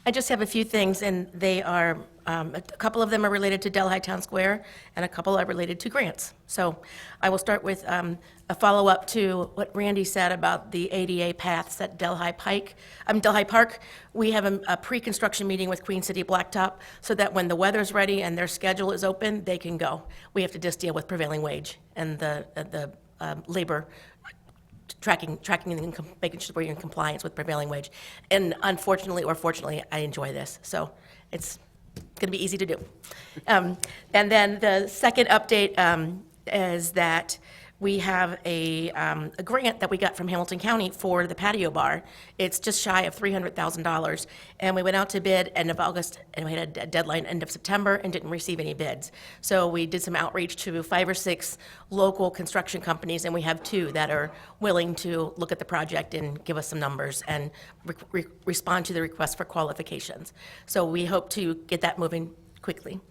Speaker 11: I just have a few things, and they are, a couple of them are related to Delhi Town Square, and a couple are related to grants. So I will start with a follow-up to what Randy said about the ADA paths at Delhi Park. We have a pre-construction meeting with Queen City Blacktop so that when the weather's ready and their schedule is open, they can go. We have to just deal with prevailing wage and the labor tracking and making sure we're in compliance with prevailing wage. And unfortunately or fortunately, I enjoy this, so it's going to be easy to do. And then the second update is that we have a grant that we got from Hamilton County for the patio bar. It's just shy of $300,000, and we went out to bid end of August, and we had a deadline end of September and didn't receive any bids. So we did some outreach to 5 or 6 local construction companies, and we have 2 that are willing to look at the project and give us some numbers and respond to the request for qualifications. So we hope to get that moving quickly.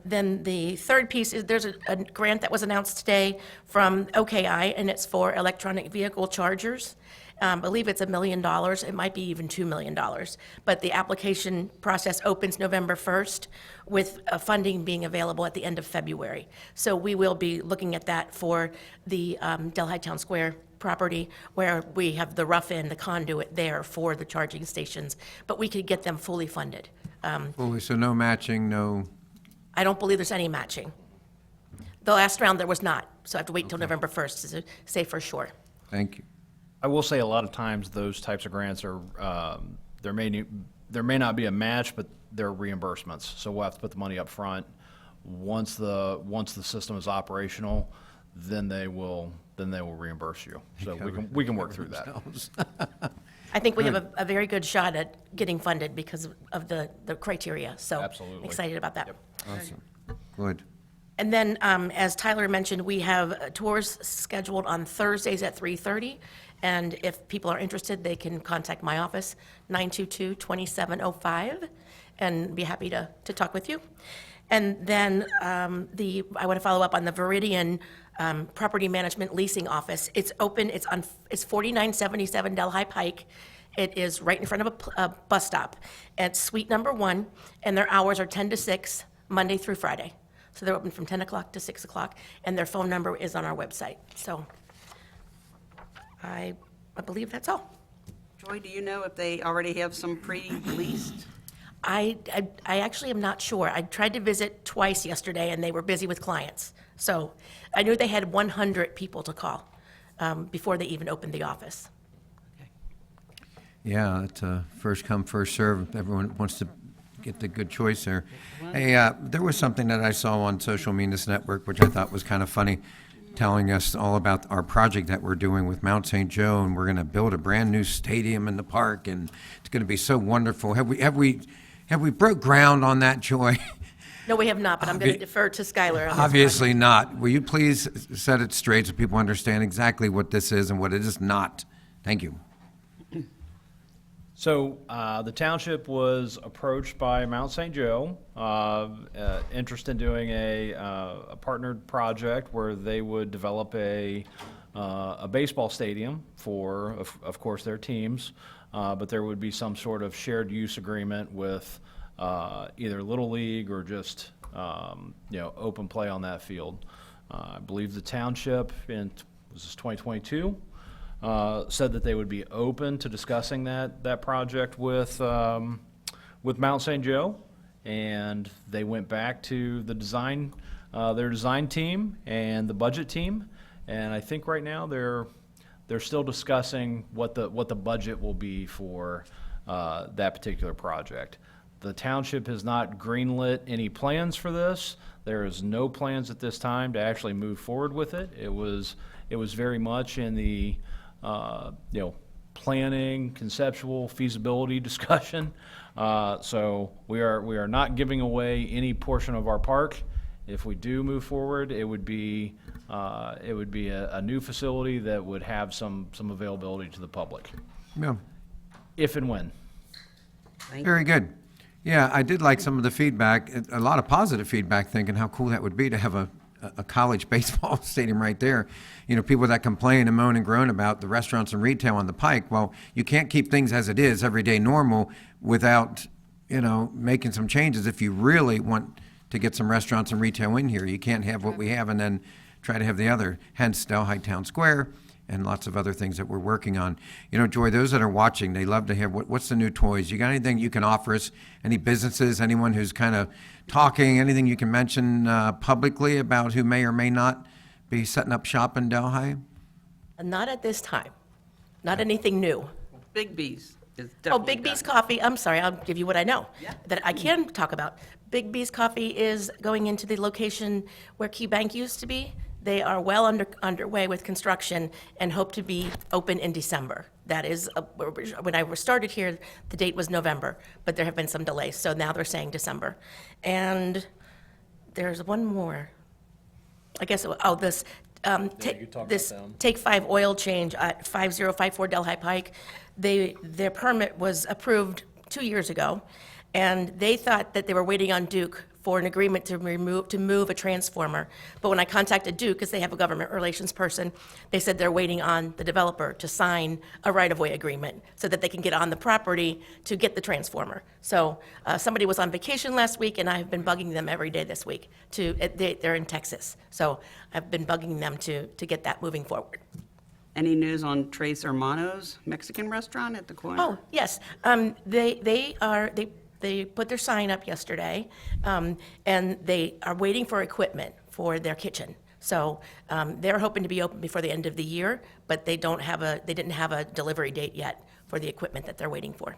Speaker 11: Then the third piece is there's a grant that was announced today from OKI, and it's for electronic vehicle chargers. I believe it's $1 million. It might be even $2 million. But the application process opens November 1st with funding being available at the end of February. So we will be looking at that for the Delhi Town Square property where we have the rough end, the conduit there for the charging stations, but we could get them fully funded.
Speaker 1: So no matching, no,
Speaker 11: I don't believe there's any matching. The last round, there was not, so I have to wait until November 1st to say for sure.
Speaker 1: thank you.
Speaker 10: I will say a lot of times those types of grants are, there may not be a match, but they're reimbursements. So we'll have to put the money up front. Once the system is operational, then they will reimburse you. So we can work through that.
Speaker 11: I think we have a very good shot at getting funded because of the criteria, so.
Speaker 10: Absolutely.
Speaker 11: Excited about that.
Speaker 1: Awesome. Good.
Speaker 11: And then, as Tyler mentioned, we have tours scheduled on Thursdays at 3:30. And if people are interested, they can contact my office, 922-2705, and be happy to talk with you. And then I want to follow up on the Veridian Property Management Leasing Office. It's open, it's 4977 Delhi Pike. It is right in front of a bus stop. It's suite number 1, and their hours are 10 to 6, Monday through Friday. So they're open from 10 o'clock to 6 o'clock, and their phone number is on our website. So I believe that's all.
Speaker 3: Joy, do you know if they already have some pre-leased?
Speaker 11: I actually am not sure. I tried to visit twice yesterday, and they were busy with clients. So I knew they had 100 people to call before they even opened the office.
Speaker 1: Yeah, it's a first come, first serve. Everyone wants to get the good choice there. Hey, there was something that I saw on Social Media Network, which I thought was kind of funny, telling us all about our project that we're doing with Mount St. Joe, and we're going to build a brand new stadium in the park, and it's going to be so wonderful. Have we broke ground on that, Joy?
Speaker 11: No, we have not, but I'm going to defer to Skylar on this one.
Speaker 1: Obviously not. Will you please set it straight so people understand exactly what this is and what it is not? Thank you.
Speaker 10: So the township was approached by Mount St. Joe, interested in doing a partnered project where they would develop a baseball stadium for, of course, their teams, but there would be some sort of shared use agreement with either Little League or just open play on that field. I believe the township was this 2022. Said that they would be open to discussing that project with Mount St. Joe, and they went back to the their design team and the budget team, and I think right now they're still discussing what the budget will be for that particular project. The township has not greenlit any plans for this. There is no plans at this time to actually move forward with it. It was very much in the planning, conceptual, feasibility discussion. So we are not giving away any portion of our park. If we do move forward, it would be a new facility that would have some availability to the public,
Speaker 1: Yeah,
Speaker 10: if and when.
Speaker 1: very good. Yeah, I did like some of the feedback, a lot of positive feedback, thinking how cool that would be to have a college baseball stadium right there. You know, people that complain and moan and groan about the restaurants and retail on the Pike, well, you can't keep things as it is, everyday normal, without, making some changes. If you really want to get some restaurants and retail in here, you can't have what we have and then try to have the other, hence Delhi Town Square and lots of other things that we're working on. Joy, those that are watching, they love to hear what's the new toys. You got anything you can offer us? Any businesses, anyone who's kind of talking, anything you can mention publicly about who may or may not be setting up shop in Delhi?
Speaker 11: Not at this time. Not anything new.
Speaker 3: Big B's is
Speaker 11: Oh,
Speaker 3: definitely
Speaker 11: Big B's
Speaker 3: done.
Speaker 11: Coffee, I'm sorry, I'll give you what I know. That I can talk about. Big B's Coffee is going into the location where Key Bank used to be. They are well underway with construction and hope to be open in December. That is, when I started here, the date was November, but there have been some delays, so now they're saying December. And there's one more. I guess, this Take 5 oil change at 5054 Delhi Pike. Their permit was approved 2 years ago, and they thought that they were waiting on Duke for an agreement to move a transformer. But when I contacted Duke, because they have a government relations person, they said they're waiting on the developer to sign a right-of-way agreement so that they can get on the property to get the transformer. So somebody was on vacation last week, and I've been bugging them every day this week. They're in Texas, so I've been bugging them to get that moving forward.
Speaker 3: Any news on Tres Hermanos Mexican restaurant at the corner?
Speaker 11: Oh, yes. They put their sign up yesterday, and they are waiting for equipment for their kitchen. So they're hoping to be open before the end of the year, but they didn't have a delivery date yet for the equipment that they're waiting for.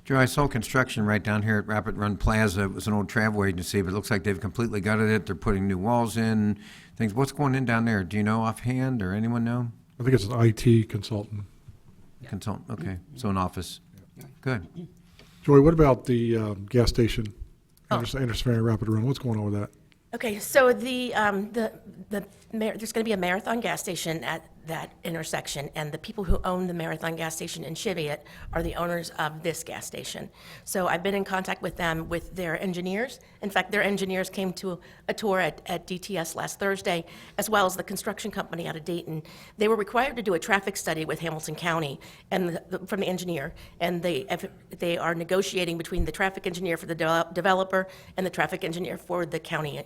Speaker 1: Joe, I saw construction right down here at Rapid Run Plaza. It was an old travel agency, but it looks like they've completely gutted it. They're putting new walls in, things. What's going in down there? Do you know offhand, or anyone know?
Speaker 2: I think it's an IT consultant.
Speaker 1: Consultant, okay. So an office. Good.
Speaker 2: Joy, what about the gas station, Anderson Ferry Rapid Run? What's going on with that?
Speaker 11: Okay, so there's going to be a Marathon gas station at that intersection, and the people who own the Marathon gas station in Cheviot are the owners of this gas station. So I've been in contact with them, with their engineers. In fact, their engineers came to a tour at DTS last Thursday, as well as the construction company out of Dayton. They were required to do a traffic study with Hamilton County and from the engineer, and they are negotiating between the traffic engineer for the developer and the traffic engineer for the county.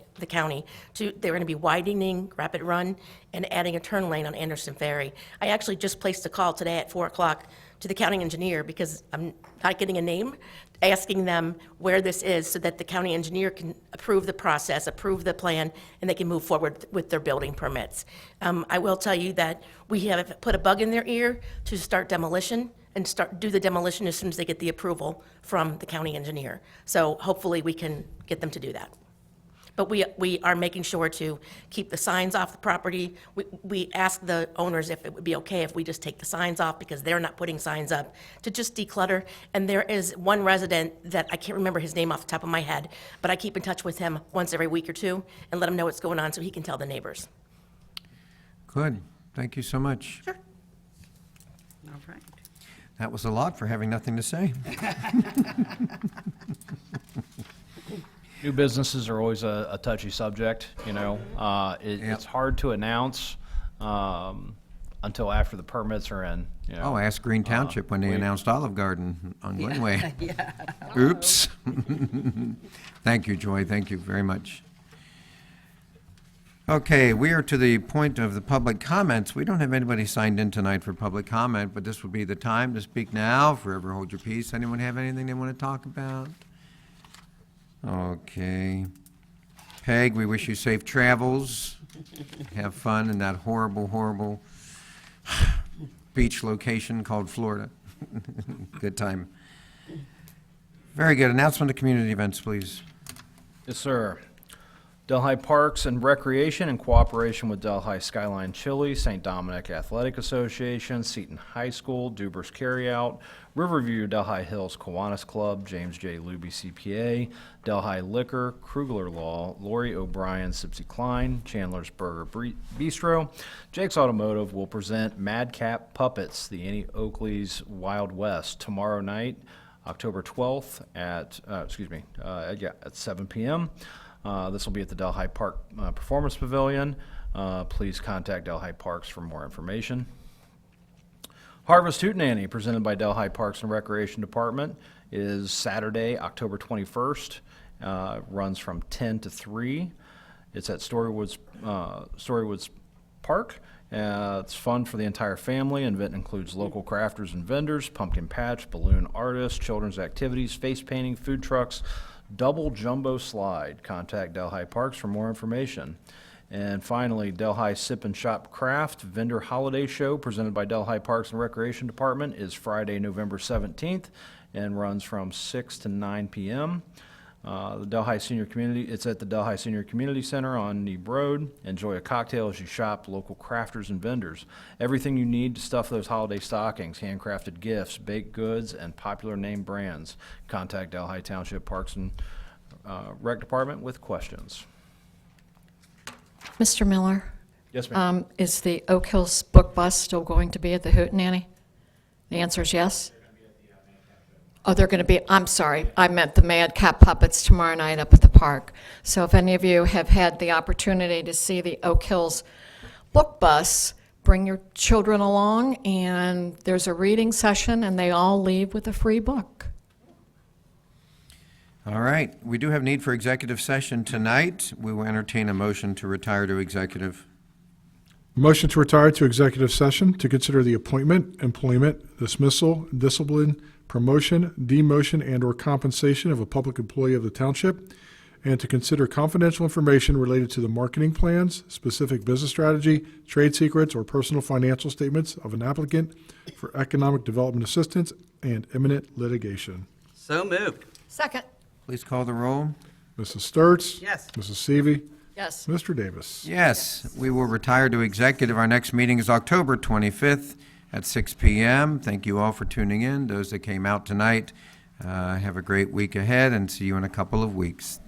Speaker 11: They're going to be widening Rapid Run and adding a turn lane on Anderson Ferry. I actually just placed a call today at 4 o'clock to the county engineer because I'm not getting a name, asking them where this is so that the county engineer can approve the process, approve the plan, and they can move forward with their building permits. I will tell you that we have put a bug in their ear to start demolition and do the demolition as soon as they get the approval from the county engineer. So hopefully we can get them to do that. But we are making sure to keep the signs off the property. We ask the owners if it would be okay if we just take the signs off, because they're not putting signs up, to just declutter. And there is one resident that, I can't remember his name off the top of my head, but I keep in touch with him once every week or two and let him know what's going on so he can tell the neighbors.
Speaker 1: Good. Thank you so much.
Speaker 3: Sure. All right.
Speaker 1: That was a lot for having nothing to say.
Speaker 10: New businesses are always a touchy subject, you know. It's hard to announce until after the permits are in, you know.
Speaker 1: Oh, ask Green Township when they announced Olive Garden on Glenway. Oops. Thank you, Joy. Thank you very much. Okay, we are to the point of the public comments. We don't have anybody signed in tonight for public comment, but this would be the time to speak now. Forever hold your peace. Anyone have anything they want to talk about? Okay. Peg, we wish you safe travels. Have fun in that horrible, horrible beach location called Florida. Good time. Very good. Announcement of community events, please.
Speaker 10: Yes, sir. Delhi Parks and Recreation, in cooperation with Delhi Skyline Chili, St. Dominic Athletic Association, Seton High School, Dubers Carryout, Riverview Delhi Hills Kiwanis Club, James J. Luby CPA, Delhi Liquor, Krugler Law, Lori O'Brien, Sipsy Klein, Chandler's Burger Bistro, Jake's Automotive will present Madcap Puppets, the Annie Oakley's Wild West, tomorrow night, October 12th at 7 p.m. This will be at the Delhi Park Performance Pavilion. Please contact Delhi Parks for more information. Harvest Hootenanny, presented by Delhi Parks and Recreation Department, is Saturday, October 21st. Runs from 10 to 3. It's at Storywoods Park. It's fun for the entire family. The event includes local crafters and vendors, pumpkin patch, balloon artists, children's activities, face painting, food trucks, double jumbo slide. Contact Delhi Parks for more information. And finally, Delhi Sip and Shop Craft Vendor Holiday Show, presented by Delhi Parks and Recreation Department, is Friday, November 17th, and runs from 6 to 9 p.m. It's at the Delhi Senior Community Center on Neeb Road. Enjoy a cocktail as you shop local crafters and vendors. Everything you need to stuff those holiday stockings, handcrafted gifts, baked goods, and popular name brands. Contact Delhi Township Parks and Rec Department with questions.
Speaker 4: Mr. Miller?
Speaker 10: Yes, ma'am.
Speaker 4: Is the Oak Hills book bus still going to be at the Hootenanny? The answer is yes? Oh, they're going to be, I'm sorry, I meant the Madcap Puppets tomorrow night up at the park. So if any of you have had the opportunity to see the Oak Hills book bus, bring your children along, and there's a reading session, and they all leave with a free book.
Speaker 1: All right. We do have need for executive session tonight. We will entertain a motion to retire to executive.
Speaker 2: Motion to retire to executive session to consider the appointment, employment, dismissal, discipline, promotion, demotion, and/or compensation of a public employee of the township, and to consider confidential information related to the marketing plans, specific business strategy, trade secrets, or personal financial statements of an applicant for economic development assistance and imminent litigation.
Speaker 3: So moved.
Speaker 4: Second.
Speaker 1: Please call the roll.
Speaker 2: Mrs. Sturts?
Speaker 3: Yes.
Speaker 2: Mrs. Seavey?
Speaker 4: Yes.
Speaker 2: Mr. Davis?
Speaker 1: Yes, we will retire to executive. Our next meeting is October 25th at 6 p.m. Thank you all for tuning in. Those that came out tonight, have a great week ahead, and see you in a couple of weeks.